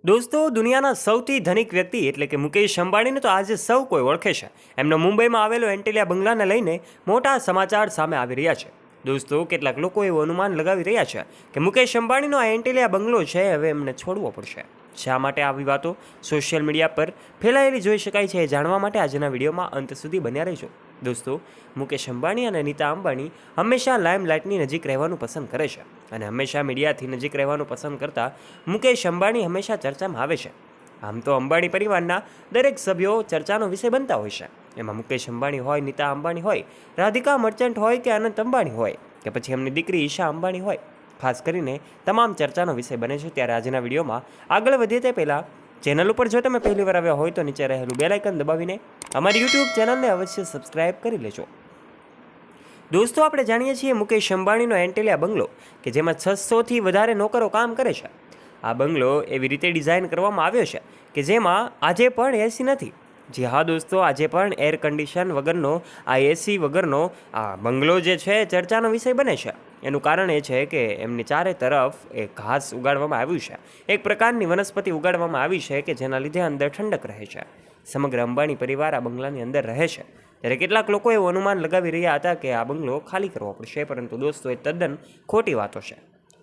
દોસ્તો, દુનિયાના સૌથી ધનિક વ્યક્તિ એટલે કે મુકેશ અંબાણીને તો આજે સૌ કોઈ ઓળખે છે. એમનો મુંબઈમાં આવેલો એન્ટિલિયા બંગલાને લઈને મોટા સમાચાર સામે આવી રહ્યા છે. દોસ્તો, કેટલાક લોકો એવું અનુમાન લગાવી રહ્યા છે કે મુકેશ અંબાણીનો આ એન્ટિલિયા બંગલો છે હવે એમને છોડવો પડશે. શા માટે આવી વાતો સોશિયલ મીડિયા પર ફેલાયેલી જોઈ શકાય છે એ જાણવા માટે આજના વિડીયોમાં અંત સુધી બન્યા રહેજો. દોસ્તો, મુકેશ અંબાણી અને નીતા અંબાણી હંમેશા લાઇમલાઇટની નજીક રહેવાનું પસંદ કરે છે અને હંમેશા મીડિયાથી નજીક રહેવાનું પસંદ કરતા મુકેશ અંબાણી હંમેશા ચર્ચામાં આવે છે. આમ તો અંબાણી પરિવારના દરેક સભ્યો ચર્ચાનો વિષય બનતા હોય છે. એમાં મુકેશ અંબાણી હોય, નીતા અંબાણી હોય, રાધિકા મર્ચન્ટ હોય કે અનંત અંબાણી હોય કે પછી એમની દીકરી ઈશા અંબાણી હોય, ખાસ કરીને તમામ ચર્ચાનો વિષય બને છે. ત્યારે આજના વિડીયોમાં આગળ વધીએ તે પહેલાં ચેનલ ઉપર જો તમે પહેલી વાર આવ્યા હોય તો નીચે રહેલું બેલ આઇકન દબાવીને અમારી યુટ્યુબ ચેનલને અવશ્ય સબસ્ક્રાઇબ કરી લેજો. દોસ્તો, આપણે જાણીએ છીએ મુકેશ અંબાણીનો એન્ટિલિયા બંગલો કે જેમાં 600થી વધારે નોકરો કામ કરે છે. આ બંગલો એવી રીતે ડિઝાઇન કરવામાં આવ્યો છે કે જેમાં આજે પણ એસી નથી. જી હા દોસ્તો, આજે પણ એર કન્ડિશન વગરનો આ એસી વગરનો આ બંગલો જે છે ચર્ચાનો વિષય બને છે. એનું કારણ એ છે કે એમની ચારે તરફ એક ઘાસ ઉગાડવામાં આવ્યું છે, એક પ્રકારની વનસ્પતિ ઉગાડવામાં આવી છે કે જેના લીધે અંદર ઠંડક રહે છે. સમગ્ર અંબાણી પરિવાર આ બંગલાની અંદર રહે છે. ત્યારે કેટલાક લોકો એવું અનુમાન લગાવી રહ્યા હતા કે આ બંગલો ખાલી કરવો પડશે, પરંતુ દોસ્તો એ તદ્દન ખોટી વાતો છે.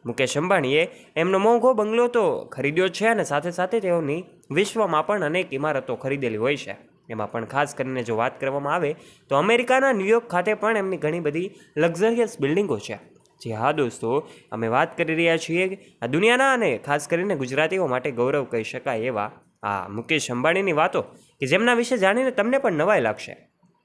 મુકેશ અંબાણીએ એમનો મોંઘો બંગલો તો ખરીદ્યો છે અને સાથે સાથે તેઓની વિશ્વમાં પણ અનેક ઇમારતો ખરીદેલી હોય છે. એમાં પણ ખાસ કરીને જો વાત કરવામાં આવે તો અમેરિકાના ન્યૂયોર્ક ખાતે પણ એમની ઘણી બધી લક્ઝરિયસ બિલ્ડિંગો છે. જી હા દોસ્તો, અમે વાત કરી રહ્યા છીએ આ દુનિયાના અને ખાસ કરીને ગુજરાતીઓ માટે ગૌરવ કહી શકાય એવા આ મુકેશ અંબાણીની વાતો કે જેમના વિશે જાણીને તમને પણ નવાઈ લાગશે.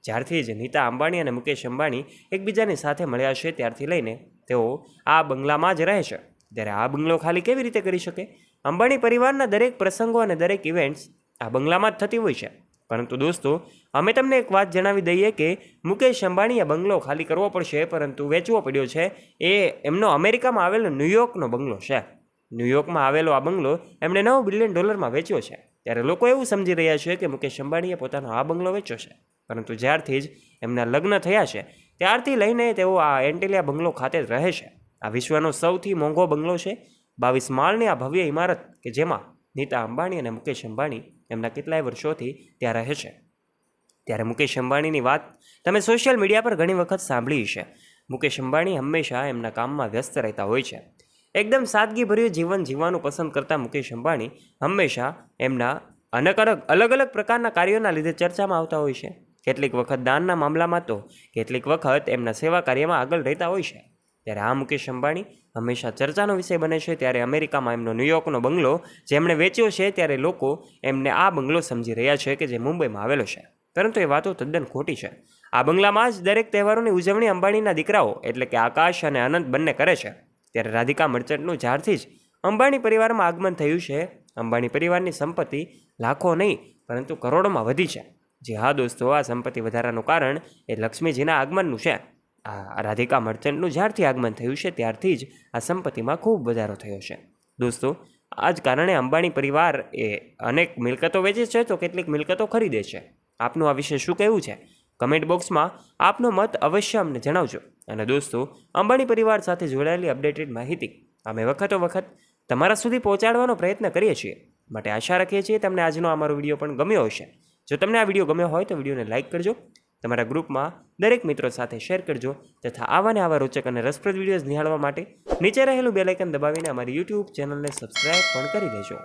જ્યારથી જ નીતા અંબાણી અને મુકેશ અંબાણી એકબીજાની સાથે મળ્યા છે ત્યારથી લઈને તેઓ આ બંગલામાં જ રહે છે. ત્યારે આ બંગલો ખાલી કેવી રીતે કરી શકે? અંબાણી પરિવારના દરેક પ્રસંગો અને દરેક ઇવેન્ટ્સ આ બંગલામાં જ થતી હોય છે. પરંતુ દોસ્તો, અમે તમને એક વાત જણાવી દઈએ કે મુકેશ અંબાણીએ બંગલો ખાલી કરવો પડશે, પરંતુ વેચવો પડ્યો છે એ એમનો અમેરિકામાં આવેલો ન્યૂયોર્કનો બંગલો છે. ન્યૂયોર્કમાં આવેલો આ બંગલો એમણે $9 બિલિયન વેચ્યો છે. ત્યારે લોકો એવું સમજી રહ્યા છે કે મુકેશ અંબાણીએ પોતાનો આ બંગલો વેચ્યો છે, પરંતુ જ્યારથી જ એમના લગ્ન થયા છે ત્યારથી લઈને તેઓ આ એન્ટિલિયા બંગલો ખાતે જ રહે છે. આ વિશ્વનો સૌથી મોંઘો બંગલો છે. 22 માળની આ ભવ્ય ઇમારત કે જેમાં નીતા અંબાણી અને મુકેશ અંબાણી એમના કેટલાય વર્ષોથી ત્યાં રહે છે. ત્યારે મુકેશ અંબાણીની વાત તમે સોશિયલ મીડિયા પર ઘણી વખત સાંભળી છે. મુકેશ અંબાણી હંમેશા એમના કામમાં વ્યસ્ત રહેતા હોય છે. એકદમ સાદગીભર્યું જીવન જીવવાનું પસંદ કરતા મુકેશ અંબાણી હંમેશા એમના અલગ અલગ પ્રકારના કાર્યોના લીધે ચર્ચામાં આવતા હોય છે. કેટલીક વખત દાનના મામલામાં તો કેટલીક વખત એમના સેવા કાર્યમાં આગળ રહેતા હોય છે. ત્યારે આ મુકેશ અંબાણી હંમેશા ચર્ચાનો વિષય બને છે. ત્યારે અમેરિકામાં એમનો ન્યૂયોર્કનો બંગલો જેમણે વેચ્યો છે ત્યારે લોકો એમને આ બંગલો સમજી રહ્યા છે કે જે મુંબઈમાં આવેલો છે, પરંતુ એ વાતો તદ્દન ખોટી છે. આ બંગલામાં જ દરેક તહેવારોની ઉજવણી અંબાણીના દીકરાઓ એટલે કે આકાશ અને અનંત બંને કરે છે. ત્યારે રાધિકા મર્ચન્ટનું જ્યારથી જ અંબાણી પરિવારમાં આગમન થયું છે, અંબાણી પરિવારની સંપત્તિ લાખો નહીં પરંતુ કરોડોમાં વધી છે. જી હા દોસ્તો, આ સંપત્તિ વધારાનું કારણ એ લક્ષ્મીજીના આગમનનું છે. આ રાધિકા મર્ચન્ટનું જ્યારથી આગમન થયું છે ત્યારથી જ આ સંપત્તિમાં ખૂબ વધારો થયો છે. દોસ્તો, આ જ કારણે અંબાણી પરિવાર એ અનેક મિલકતો વેચે છે તો કેટલીક મિલકતો ખરીદે છે. આપનું આ વિશે શું કહેવું છે? કમેન્ટ બોક્સમાં આપનો મત અવશ્ય અમને જણાવજો. અને દોસ્તો, અંબાણી પરિવાર સાથે જોડાયેલી અપડેટેડ માહિતી અમે વખતો વખત તમારા સુધી પહોંચાડવાનો પ્રયત્ન કરીએ છીએ. માટે આશા રાખીએ છીએ તમને આજનો અમારો વિડીયો પણ ગમ્યો હશે. જો તમને આ વિડીયો ગમ્યો હોય તો વિડીયોને લાઇક કરજો, તમારા ગ્રુપમાં દરેક મિત્રો સાથે શેર કરજો તથા આવા ને આવા રોચક અને રસપ્રદ વિડીયોઝ નિહાળવા માટે નીચે રહેલું બેલ આઇકન દબાવીને અમારી યુટ્યુબ ચેનલને સબસ્ક્રાઇબ પણ કરી લેજો.